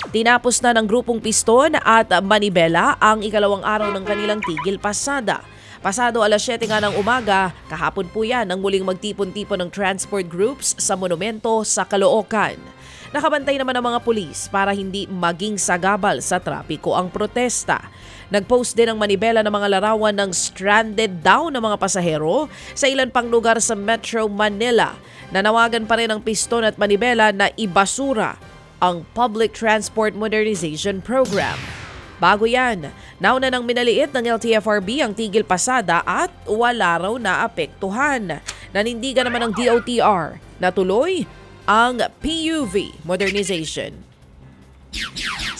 Tinapos na ng grupong Piston at Manibela ang ikalawang araw ng kanilang tigil pasada. Pasado alas 7 nga ng umaga, kahapon po yan ang muling magtipon-tipon ng transport groups sa monumento sa Caloocan. Nakabantay naman ang mga pulis para hindi maging sagabal sa trapiko ang protesta. Nagpost din ang Manibela ng mga larawan ng stranded daw na mga pasahero sa ilan pang lugar sa Metro Manila. Nanawagan pa rin ang Piston at Manibela na ibasura ang Public Transport Modernization Program. Bago yan, nauna nang minaliit ng LTFRB ang tigil pasada at wala raw na apektuhan. Nanindigan naman ng DOTR na tuloy ang PUV modernization.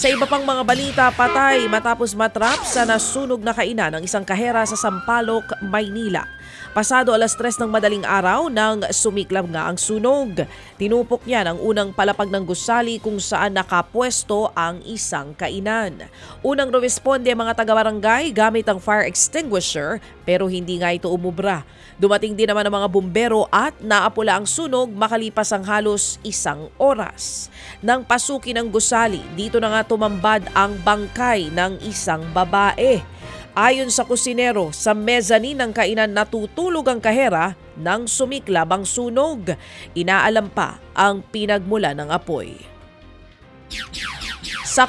Sa iba pang mga balita, patay matapos matrap sa nasunog na kainan ng isang kahera sa Sampaloc, Maynila. Pasado alas 3 ng madaling araw nang sumiklab nga ang sunog. Tinupok niya ang unang palapag ng gusali kung saan nakapwesto ang isang kainan. Unang responde ang mga taga-barangay gamit ang fire extinguisher pero hindi nga ito umubra. Dumating din naman ang mga bumbero at naapula ang sunog makalipas ang halos 1 oras. Nang pasukin ang gusali, dito na nga tumambad ang bangkay ng isang babae. Ayon sa kusinero, sa mezzanine ng kainan natutulog ang kahera nang sumiklab ang sunog. Inaalam pa ang pinagmula ng apoy. Sa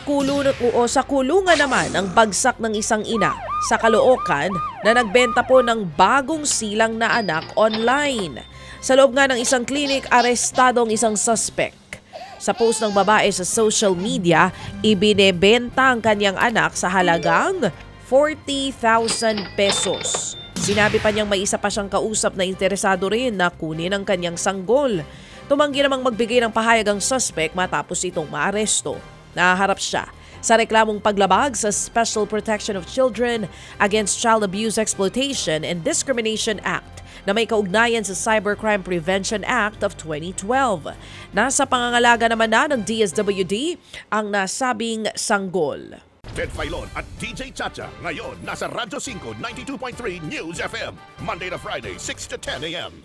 kulungan naman ang bagsak ng isang ina sa Caloocan na nagbenta po ng bagong silang na anak online. Sa loob nga ng isang klinik, arestado ang isang suspect. Sa post ng babae sa social media, ibinebenta ang kanyang anak sa halagang 40,000 pesos. Sinabi pa niyang may isa pa siyang kausap na interesado rin na kunin ang kanyang sanggol. Tumanggi namang magbigay ng pahayag ang suspect matapos itong maaresto. Nahaharap siya sa reklamong paglabag sa Special Protection of Children Against Child Abuse, Exploitation and Discrimination Act na may kaugnayan sa Cybercrime Prevention Act of 2012. Nasa pangangalaga naman na ng DSWD ang nasabing sanggol. Ted Filon at DJ Chacha ngayon nasa Radyo 5 92.3 News FM Monday to Friday 6 to 10 a.m.